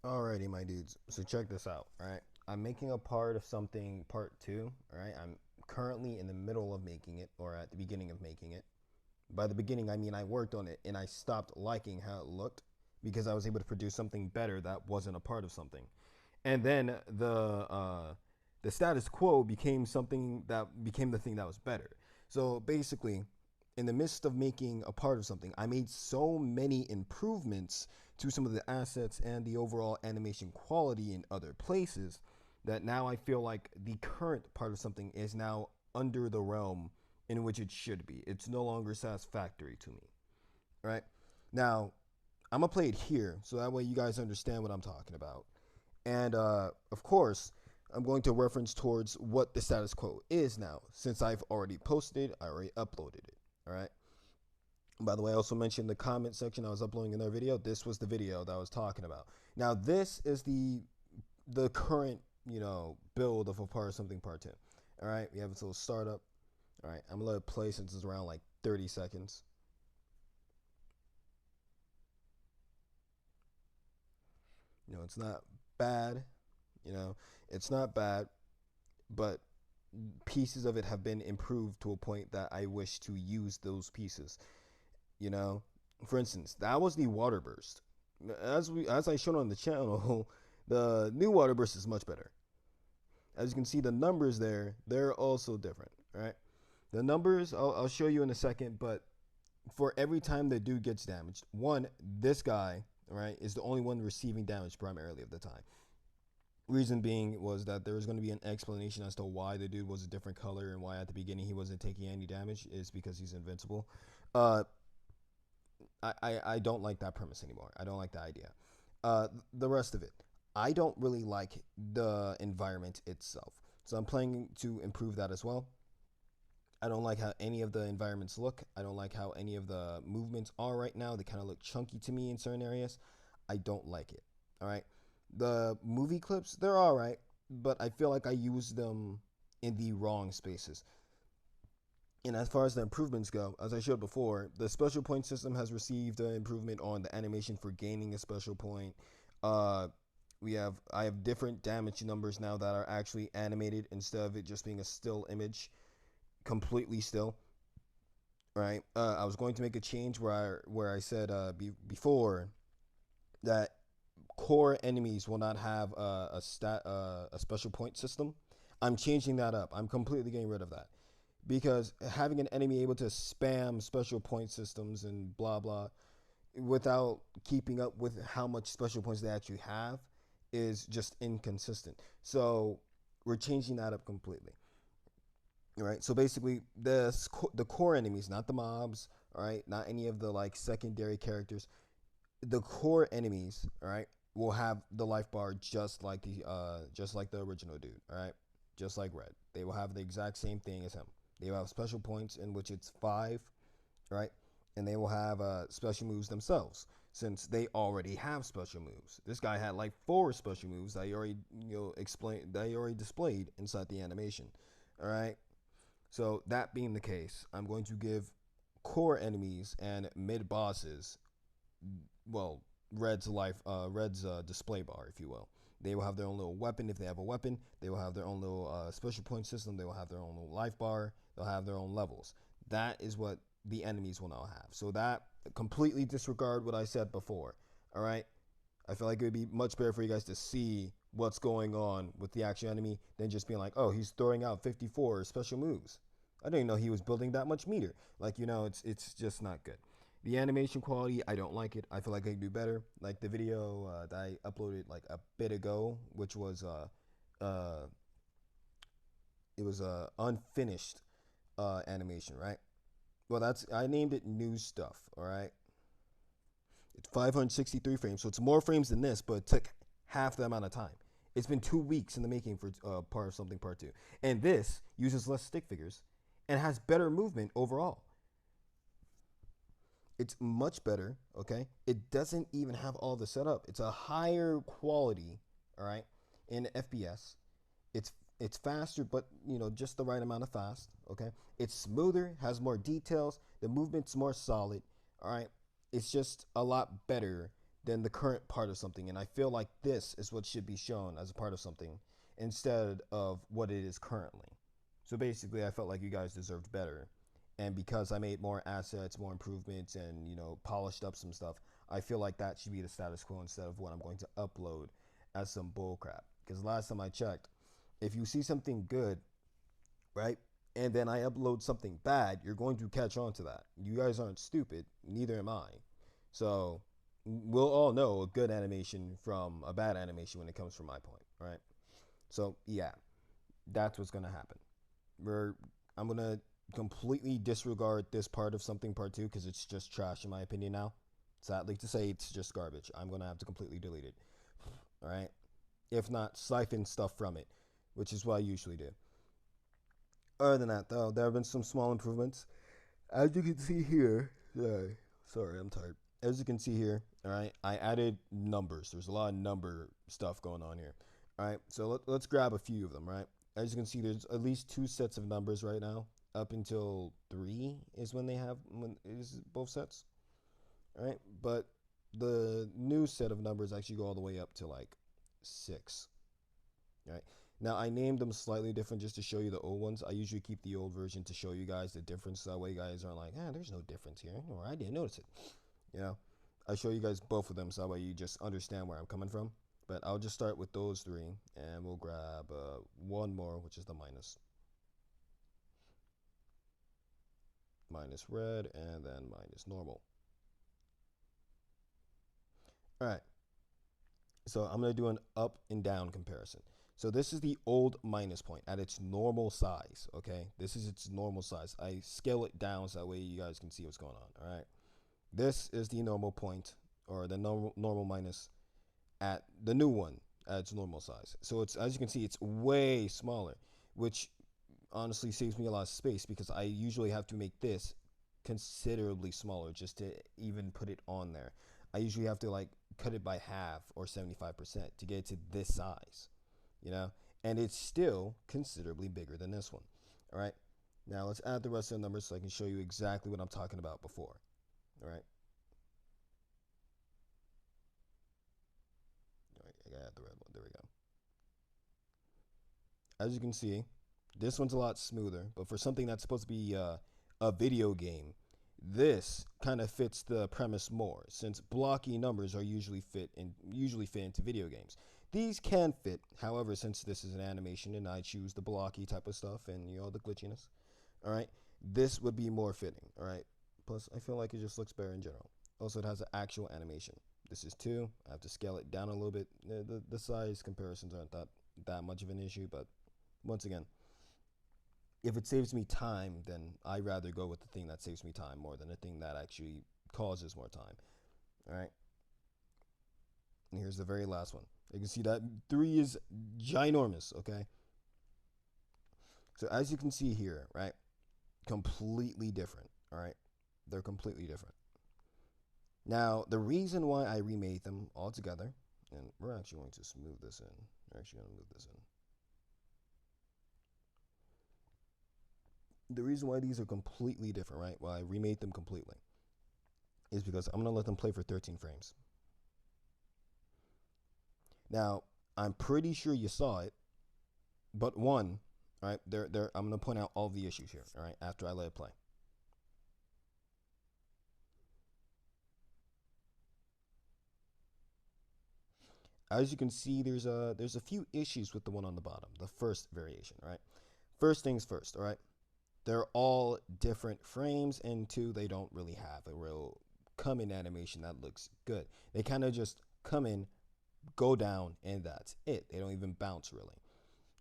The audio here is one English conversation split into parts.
Alrighty, my dudes. So check this out, all right? I'm making a part of something part two, all right? I'm currently in the middle of making it or at the beginning of making it. By the beginning, I mean I worked on it and I stopped liking how it looked because I was able to produce something better that wasn't a part of something. And then the status quo became something that became the thing that was better. So basically, in the midst of making a part of something, I made so many improvements to some of the assets and the overall animation quality in other places that now I feel like the current part of something is now under the realm in which it should be. It's no longer satisfactory to me. Right? Now, I'm gonna play it here so that way you guys understand what I'm talking about. And of course, I'm going to reference towards what the status quo is now, since I've already posted it, I already uploaded it. All right. By the way, I also mentioned the comment section I was uploading another video. This was the video that I was talking about. Now, this is the current, build of a part of something part 10. All right, we have this little startup. All right, I'm gonna let it play since it's around like 30 seconds. It's not bad. You know, it's not bad, but pieces of it have been improved to a point that I wish to use those pieces. You know, for instance, that was the water burst. As I showed on the channel, the new water burst is much better. As you can see, the numbers there, they're also different, right? The numbers I'll show you in a second, but for every time the dude gets damaged, one, this guy, right, is the only one receiving damage primarily of the time. Reason being was that there was going to be an explanation as to why the dude was a different color and why at the beginning he wasn't taking any damage is because he's invincible. Uh, I don't like that premise anymore. I don't like the idea. The rest of it, I don't really like the environment itself. So I'm planning to improve that as well. I don't like how any of the environments look. I don't like how any of the movements are right now. They kind of look chunky to me in certain areas. I don't like it. All right. The movie clips, they're all right, but I feel like I use them in the wrong spaces. And as far as the improvements go, as I showed before, the special point system has received an improvement on the animation for gaining a special point. Uh, I have different damage numbers now that are actually animated instead of it just being a still image, completely still. Right. I was going to make a change where I said before that core enemies will not have a special point system. I'm changing that up. I'm completely getting rid of that because having an enemy able to spam special point systems and blah blah without keeping up with how much special points they actually have is just inconsistent. So we're changing that up completely. All right. So basically, the core enemies, not the mobs, all right, not any of the like secondary characters. The core enemies, all right, will have the life bar just like the original dude, all right, just like Red. They will have the exact same thing as him. They will have special points in which it's 5, right, and they will have special moves themselves since they already have special moves. This guy had like 4 special moves that he already explained that he already displayed inside the animation, all right. So that being the case, I'm going to give core enemies and mid bosses, well, Red's display bar, if you will. They will have their own little weapon if they have a weapon. They will have their own little special point system. They will have their own little life bar. They'll have their own levels. That is what the enemies will now have. So that completely disregard what I said before. All right. I feel like it would be much better for you guys to see what's going on with the actual enemy than just being like, oh, he's throwing out 54 special moves. I didn't know he was building that much meter. Like, it's just not good. The animation quality, I don't like it. I feel like I can do better. Like the video that I uploaded like a bit ago, which was it was unfinished animation, right? Well, that's I named it new stuff. All right, it's 563 frames, so it's more frames than this, but it took half the amount of time. It's been 2 weeks in the making for part of something part two, and this uses less stick figures and has better movement overall. It's much better. Okay, it doesn't even have all the setup. It's a higher quality. All right, in FPS. It's faster, but just the right amount of fast. Okay, it's smoother, has more details. The movement's more solid. All right, it's just a lot better than the current part of something. And I feel like this is what should be shown as a part of something instead of what it is currently. So basically, I felt like you guys deserved better. And because I made more assets, more improvements, and polished up some stuff, I feel like that should be the status quo instead of what I'm going to upload as some bullcrap. Because last time I checked, if you see something good, right, and then I upload something bad, you're going to catch on to that. You guys aren't stupid, neither am I. So we'll all know a good animation from a bad animation when it comes from my point, right? So yeah, that's what's gonna happen. We're I'm gonna completely disregard this part of something part two because it's just trash in my opinion now. Sadly to say, it's just garbage. I'm gonna have to completely delete it. All right, if not siphon stuff from it, which is what I usually do. Other than that, though, there have been some small improvements. As you can see here, sorry, I'm tired. As you can see here, all right, I added numbers. There's a lot of number stuff going on here. All right, so let's grab a few of them, right? As you can see, there's at least two sets of numbers right now. Up until 3 is when they have when is both sets, all right? But the new set of numbers actually go all the way up to like 6, right? Now I named them slightly different just to show you the old ones. I usually keep the old version to show you guys the difference. That way you guys aren't like, there's no difference here, or I didn't notice it. You know, I show you guys both of them so that way you just understand where I'm coming from. But I'll just start with those 3, and we'll grab one more, which is the minus red, and then minus normal. All right. So I'm going to do an up and down comparison. So this is the old minus point at its normal size, okay? This is its normal size. I scale it down so that way you guys can see what's going on, all right? This is the normal point, or the normal minus at the new one at its normal size. So it's, as you can see, it's way smaller, which honestly saves me a lot of space because I usually have to make this considerably smaller just to even put it on there. I usually have to like cut it by half or 75% to get it to this size, you know? And it's still considerably bigger than this one. All right. Now let's add the rest of the numbers so I can show you exactly what I'm talking about before. All right. All right, I gotta add the red one. There we go. As you can see, this one's a lot smoother, but for something that's supposed to be a video game, this kind of fits the premise more, since blocky numbers are usually fit into video games. These can fit, however, since this is an animation and I choose the blocky type of stuff and the glitchiness, all right, this would be more fitting, all right. Plus, I feel like it just looks better in general. Also, it has an actual animation. This is 2. I have to scale it down a little bit. The size comparisons aren't that much of an issue, but once again, if it saves me time, then I rather go with the thing that saves me time more than the thing that actually causes more time. All right. And here's the very last one. You can see that 3 is ginormous. Okay. So as you can see here, right, completely different. All right. They're completely different. Now, the reason why I remade them all together, and we're actually going to smooth this in. We're actually going to move this in. The reason why these are completely different, right? Why I remade them completely is because I'm going to let them play for 13 frames. Now, I'm pretty sure you saw it, but one, all right, I'm going to point out all the issues here, all right, after I let it play. As you can see, there's a few issues with the one on the bottom, the first variation, all right? First things first, all right? They're all different frames, and 2, they don't really have a real come in animation that looks good. They kind of just come in, go down, and that's it. They don't even bounce really.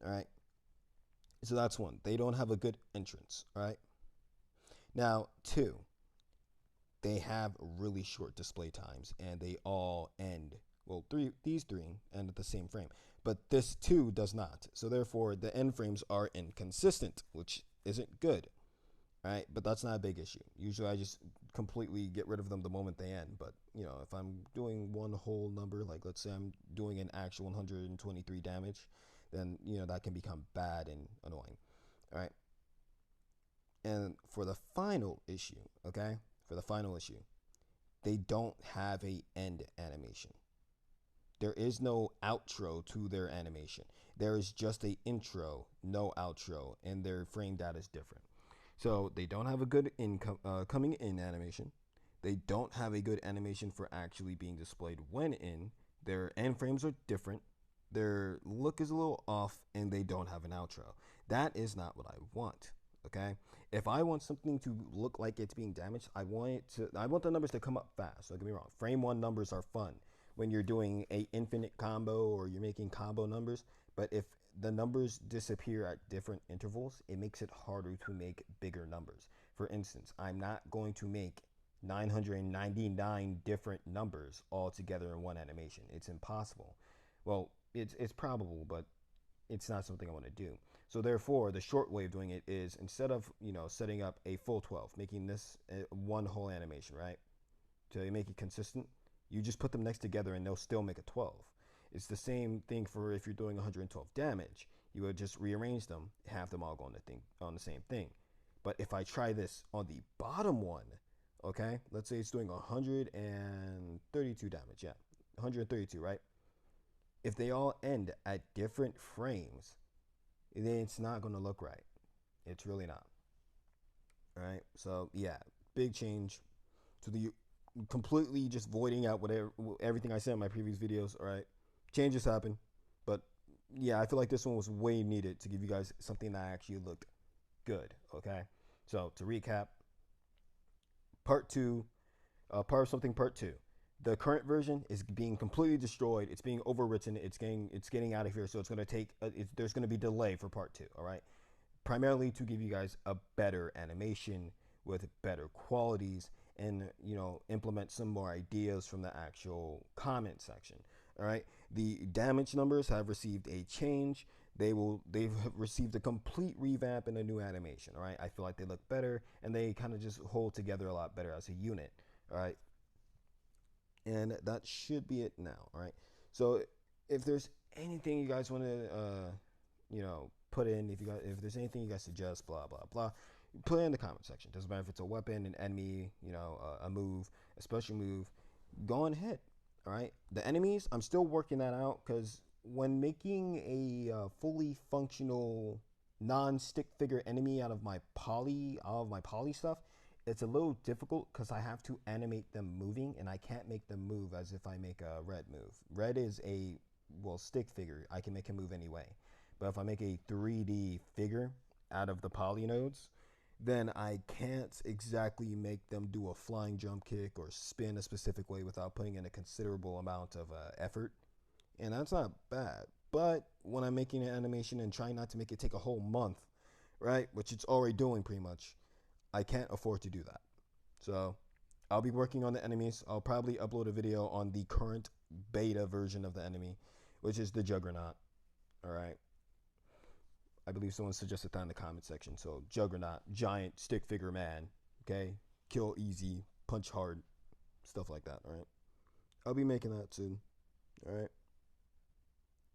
All right. So that's one. They don't have a good entrance. All right. Now, 2, they have really short display times, and they all end. Well, these 3 end at the same frame, but this 2 does not. So therefore, the end frames are inconsistent, which isn't good. All right, but that's not a big issue. Usually, I just completely get rid of them the moment they end. But if I'm doing one whole number, like let's say I'm doing an actual 123 damage, then that can become bad and annoying. All right. And for the final issue, okay, for the final issue, they don't have a end animation. There is no outro to their animation. There is just a intro, no outro, and their frame data is different. So they don't have a good coming in animation. They don't have a good animation for actually being displayed when in. Their end frames are different. Their look is a little off, and they don't have an outro. That is not what I want. Okay, if I want something to look like it's being damaged, I want the numbers to come up fast. Don't get me wrong. Frame one numbers are fun when you're doing a infinite combo or you're making combo numbers. But if the numbers disappear at different intervals, it makes it harder to make bigger numbers. For instance, I'm not going to make 999 different numbers all together in one animation. It's impossible. Well, it's probable, but it's not something I want to do. So therefore, the short way of doing it is, instead of setting up a full 12, making this one whole animation, right? To make it consistent, you just put them next together and they'll still make a 12. It's the same thing for if you're doing 112 damage. You would just rearrange them, have them all go on the same thing. But if I try this on the bottom one, okay, let's say it's doing 132 damage, yeah, 132, right? If they all end at different frames, then it's not going to look right. It's really not. All right. So yeah, big change to the completely just voiding out whatever everything I said in my previous videos. All right, changes happen, but yeah, I feel like this one was way needed to give you guys something that actually looked good. Okay, so to recap, part two, part of something, part two. The current version is being completely destroyed. It's being overwritten. It's getting out of here. So it's going to take. There's going to be delay for part two. All right, primarily to give you guys a better animation with better qualities and implement some more ideas from the actual comment section. All right, the damage numbers have received a change. They've received a complete revamp and a new animation. All right, I feel like they look better and they kind of just hold together a lot better as a unit. All right, and that should be it now. All right, so if there's anything you guys want to put in, if there's anything you guys suggest, blah blah blah, put it in the comment section. Doesn't matter if it's a weapon, an enemy, a move, a special move, go on ahead. All right, the enemies, I'm still working that out, because when making a fully functional non-stick figure enemy out of my poly stuff, it's a little difficult because I have to animate them moving, and I can't make them move as if I make a red move. Red is a stick figure. I can make him move anyway. But if I make a 3D figure out of the poly nodes, then I can't exactly make them do a flying jump kick or spin a specific way without putting in a considerable amount of effort. And that's not bad. But when I'm making an animation and trying not to make it take a whole month, right, which it's already doing pretty much, I can't afford to do that. So I'll be working on the enemies. I'll probably upload a video on the current beta version of the enemy, which is the Juggernaut. All right. I believe someone suggested that in the comment section. So Juggernaut, giant stick figure man. Okay. Kill easy, punch hard, stuff like that. All right. I'll be making that soon. All right.